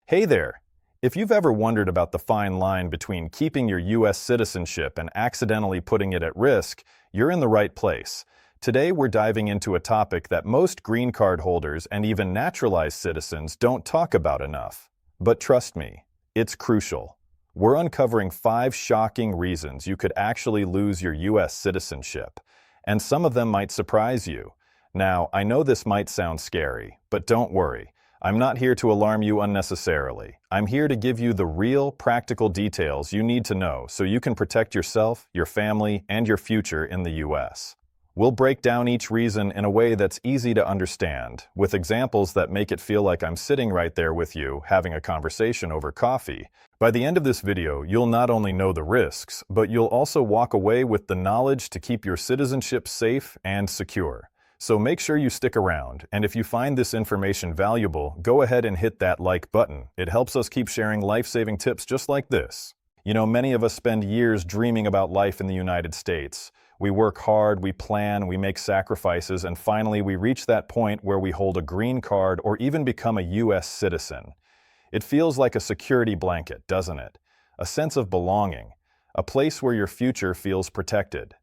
Hey there! If you've ever wondered about the fine line between keeping your U.S. citizenship and accidentally putting it at risk, you're in the right place. Today we're diving into a topic that most green card holders and even naturalized citizens don't talk about enough. But trust me, it's crucial. We're uncovering 5 shocking reasons you could actually lose your U.S. citizenship, and some of them might surprise you. Now, I know this might sound scary, but don't worry. I'm not here to alarm you unnecessarily. I'm here to give you the real, practical details you need to know so you can protect yourself, your family, and your future in the U.S. We'll break down each reason in a way that's easy to understand, with examples that make it feel like I'm sitting right there with you, having a conversation over coffee. By the end of this video, you'll not only know the risks, but you'll also walk away with the knowledge to keep your citizenship safe and secure. So make sure you stick around, and if you find this information valuable, go ahead and hit that like button. It helps us keep sharing life-saving tips just like this. You know, many of us spend years dreaming about life in the United States. We work hard, we plan, we make sacrifices, and finally we reach that point where we hold a green card or even become a U.S. citizen. It feels like a security blanket, doesn't it? A sense of belonging, a place where your future feels protected.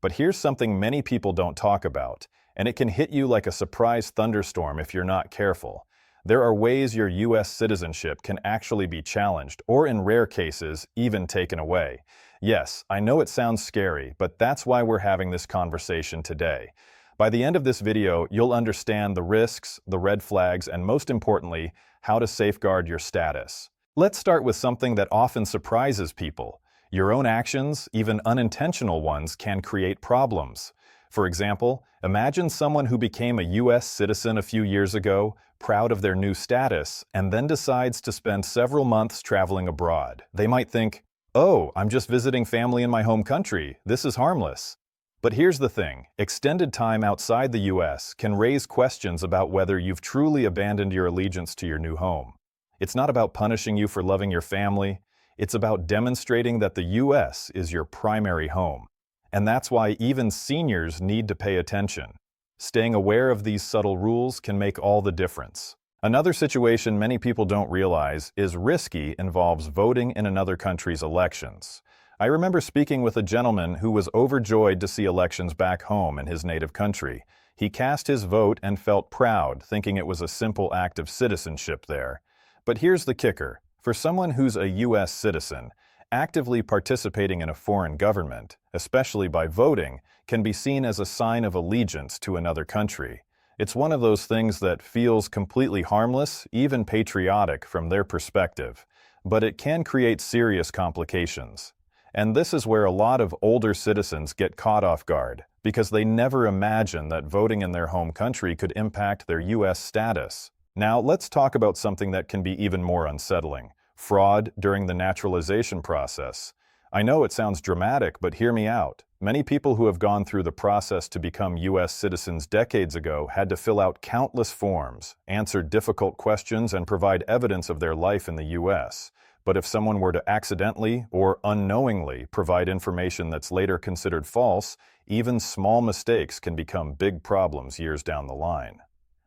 But here's something many people don't talk about, and it can hit you like a surprise thunderstorm if you're not careful. There are ways your U.S. citizenship can actually be challenged, or in rare cases, even taken away. Yes, I know it sounds scary, but that's why we're having this conversation today. By the end of this video, you'll understand the risks, the red flags, and most importantly, how to safeguard your status. Let's start with something that often surprises people. Your own actions, even unintentional ones, can create problems. For example, imagine someone who became a U.S. citizen a few years ago, proud of their new status, and then decides to spend several months traveling abroad. They might think, "Oh, I'm just visiting family in my home country. This is harmless." But here's the thing, extended time outside the U.S. can raise questions about whether you've truly abandoned your allegiance to your new home. It's not about punishing you for loving your family. It's about demonstrating that the U.S. is your primary home. And that's why even seniors need to pay attention. Staying aware of these subtle rules can make all the difference. Another situation many people don't realize is risky involves voting in another country's elections. I remember speaking with a gentleman who was overjoyed to see elections back home in his native country. He cast his vote and felt proud, thinking it was a simple act of citizenship there. But here's the kicker. For someone who's a U.S. citizen, actively participating in a foreign government, especially by voting, can be seen as a sign of allegiance to another country. It's one of those things that feels completely harmless, even patriotic from their perspective, but it can create serious complications. And this is where a lot of older citizens get caught off guard, because they never imagine that voting in their home country could impact their U.S. status. Now, let's talk about something that can be even more unsettling. Fraud during the naturalization process. I know it sounds dramatic, but hear me out. Many people who have gone through the process to become U.S. citizens decades ago had to fill out countless forms, answer difficult questions, and provide evidence of their life in the U.S. But if someone were to accidentally or unknowingly provide information that's later considered false, even small mistakes can become big problems years down the line.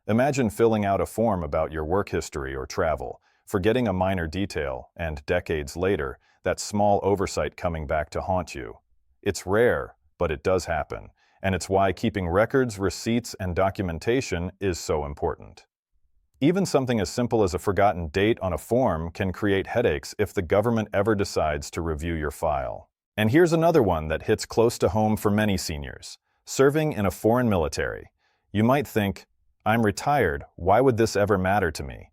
Imagine filling out a form about your work history or travel, forgetting a minor detail, and decades later, that small oversight coming back to haunt you. It's rare, but it does happen, and it's why keeping records, receipts, and documentation is so important. Even something as simple as a forgotten date on a form can create headaches if the government ever decides to review your file. And here's another one that hits close to home for many seniors: serving in a foreign military. You might think, "I'm retired, why would this ever matter to me?"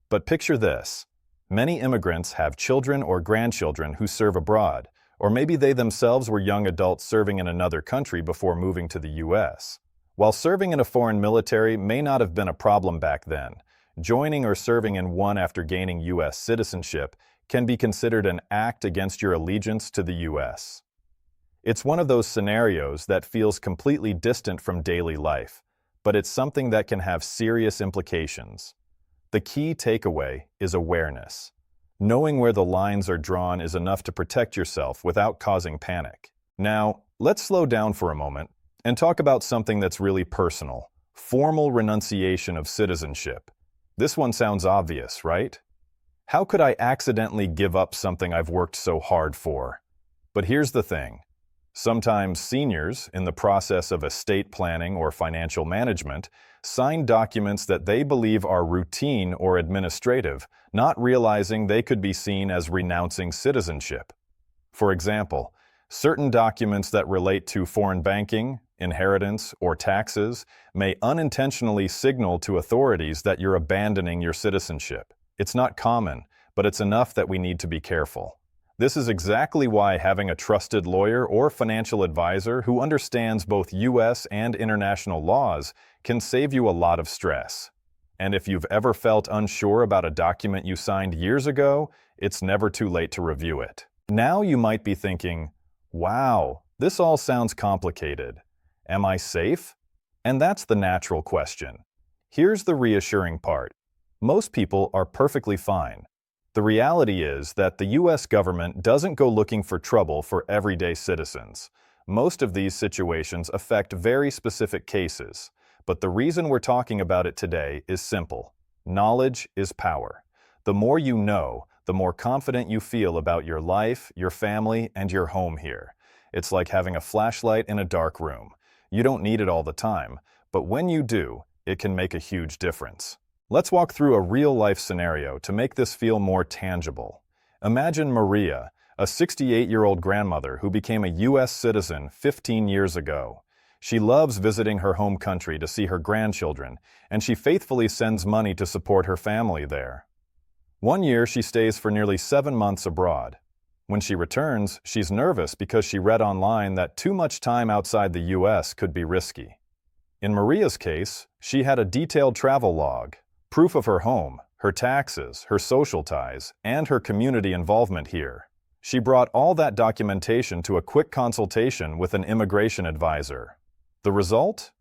But picture this. Many immigrants have children or grandchildren who serve abroad, or maybe they themselves were young adults serving in another country before moving to the U.S. While serving in a foreign military may not have been a problem back then, joining or serving in one after gaining U.S. citizenship can be considered an act against your allegiance to the U.S. It's one of those scenarios that feels completely distant from daily life, but it's something that can have serious implications. The key takeaway is awareness. Knowing where the lines are drawn is enough to protect yourself without causing panic. Now, let's slow down for a moment and talk about something that's really personal: formal renunciation of citizenship. This one sounds obvious, right? How could I accidentally give up something I've worked so hard for? But here's the thing. Sometimes seniors, in the process of estate planning or financial management, sign documents that they believe are routine or administrative, not realizing they could be seen as renouncing citizenship. For example, certain documents that relate to foreign banking, inheritance, or taxes may unintentionally signal to authorities that you're abandoning your citizenship. It's not common, but it's enough that we need to be careful. This is exactly why having a trusted lawyer or financial advisor who understands both U.S. and international laws can save you a lot of stress. And if you've ever felt unsure about a document you signed years ago, it's never too late to review it. Now you might be thinking, wow, this all sounds complicated. Am I safe? And that's the natural question. Here's the reassuring part. Most people are perfectly fine. The reality is that the U.S. government doesn't go looking for trouble for everyday citizens. Most of these situations affect very specific cases. But the reason we're talking about it today is simple. Knowledge is power. The more you know, the more confident you feel about your life, your family, and your home here. It's like having a flashlight in a dark room. You don't need it all the time, but when you do, it can make a huge difference. Let's walk through a real-life scenario to make this feel more tangible. Imagine Maria, a 68-year-old grandmother who became a U.S. citizen 15 years ago. She loves visiting her home country to see her grandchildren, and she faithfully sends money to support her family there. One year, she stays for nearly 7 months abroad. When she returns, she's nervous because she read online that too much time outside the U.S. could be risky. In Maria's case, she had a detailed travel log, proof of her home, her taxes, her social ties, and her community involvement here. She brought all that documentation to a quick consultation with an immigration advisor. The result?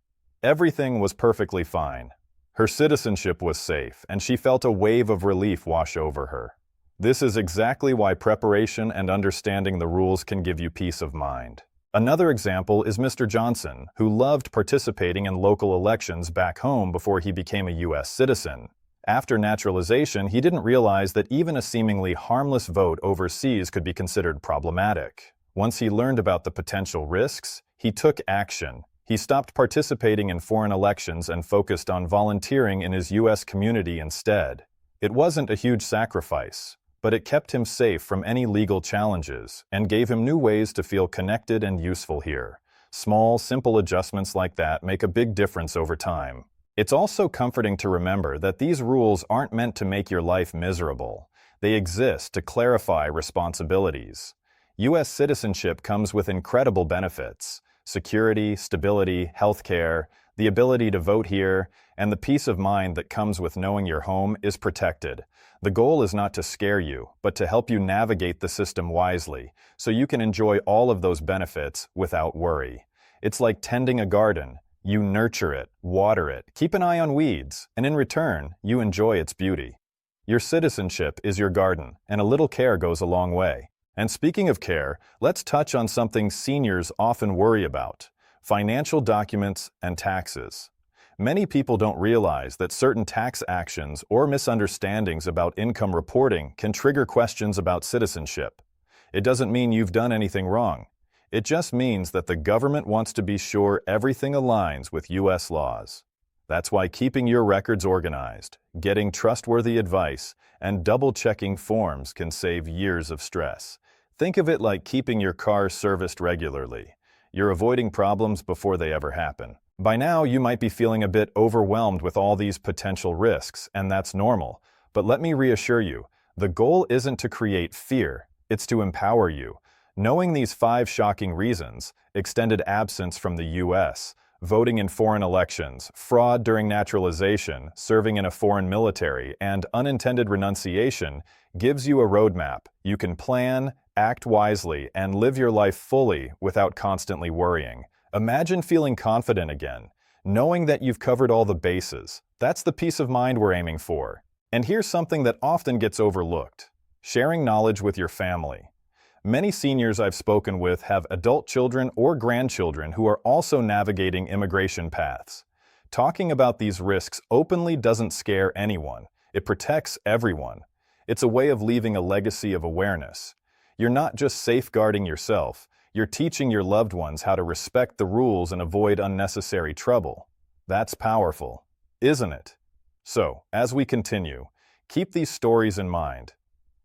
Everything was perfectly fine. Her citizenship was safe, and she felt a wave of relief wash over her. This is exactly why preparation and understanding the rules can give you peace of mind. Another example is Mr. Johnson, who loved participating in local elections back home before he became a U.S. citizen. After naturalization, he didn't realize that even a seemingly harmless vote overseas could be considered problematic. Once he learned about the potential risks, he took action. He stopped participating in foreign elections and focused on volunteering in his U.S. community instead. It wasn't a huge sacrifice, but it kept him safe from any legal challenges and gave him new ways to feel connected and useful here. Small, simple adjustments like that make a big difference over time. It's also comforting to remember that these rules aren't meant to make your life miserable. They exist to clarify responsibilities. U.S. citizenship comes with incredible benefits: security, stability, healthcare, the ability to vote here, and the peace of mind that comes with knowing your home is protected. The goal is not to scare you, but to help you navigate the system wisely, so you can enjoy all of those benefits without worry. It's like tending a garden. You nurture it, water it, keep an eye on weeds, and in return, you enjoy its beauty. Your citizenship is your garden, and a little care goes a long way. And speaking of care, let's touch on something seniors often worry about: financial documents and taxes. Many people don't realize that certain tax actions or misunderstandings about income reporting can trigger questions about citizenship. It doesn't mean you've done anything wrong. It just means that the government wants to be sure everything aligns with U.S. laws. That's why keeping your records organized, getting trustworthy advice, and double-checking forms can save years of stress. Think of it like keeping your car serviced regularly. You're avoiding problems before they ever happen. By now, you might be feeling a bit overwhelmed with all these potential risks, and that's normal. But let me reassure you, the goal isn't to create fear, it's to empower you. Knowing these 5 shocking reasons, extended absence from the U.S., voting in foreign elections, fraud during naturalization, serving in a foreign military, and unintended renunciation, gives you a roadmap. You can plan, act wisely, and live your life fully without constantly worrying. Imagine feeling confident again, knowing that you've covered all the bases. That's the peace of mind we're aiming for. And here's something that often gets overlooked: sharing knowledge with your family. Many seniors I've spoken with have adult children or grandchildren who are also navigating immigration paths. Talking about these risks openly doesn't scare anyone. It protects everyone. It's a way of leaving a legacy of awareness. You're not just safeguarding yourself, you're teaching your loved ones how to respect the rules and avoid unnecessary trouble. That's powerful, isn't it? So, as we continue, keep these stories in mind.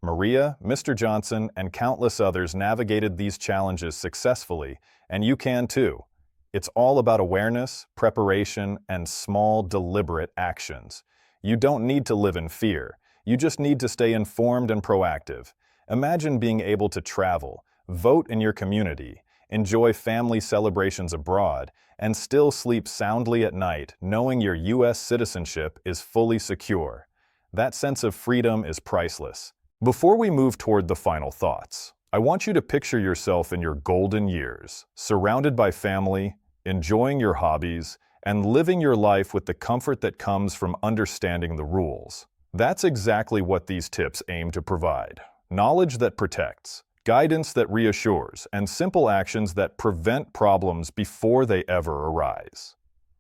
Maria, Mr. Johnson, and countless others navigated these challenges successfully, and you can too. It's all about awareness, preparation, and small, deliberate actions. You don't need to live in fear. You just need to stay informed and proactive. Imagine being able to travel, vote in your community, enjoy family celebrations abroad, and still sleep soundly at night knowing your U.S. citizenship is fully secure. That sense of freedom is priceless. Before we move toward the final thoughts, I want you to picture yourself in your golden years, surrounded by family, enjoying your hobbies, and living your life with the comfort that comes from understanding the rules. That's exactly what these tips aim to provide. Knowledge that protects, guidance that reassures, and simple actions that prevent problems before they ever arise.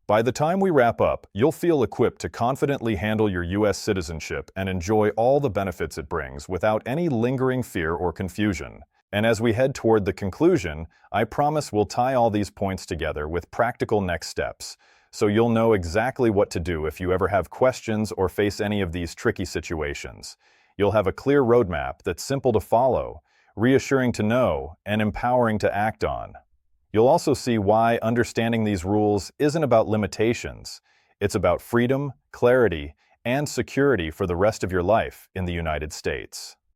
By the time we wrap up, you'll feel equipped to confidently handle your U.S. citizenship and enjoy all the benefits it brings without any lingering fear or confusion. And as we head toward the conclusion, I promise we'll tie all these points together with practical next steps, so you'll know exactly what to do if you ever have questions or face any of these tricky situations. You'll have a clear roadmap that's simple to follow, reassuring to know, and empowering to act on. You'll also see why understanding these rules isn't about limitations. It's about freedom, clarity, and security for the rest of your life in the United States.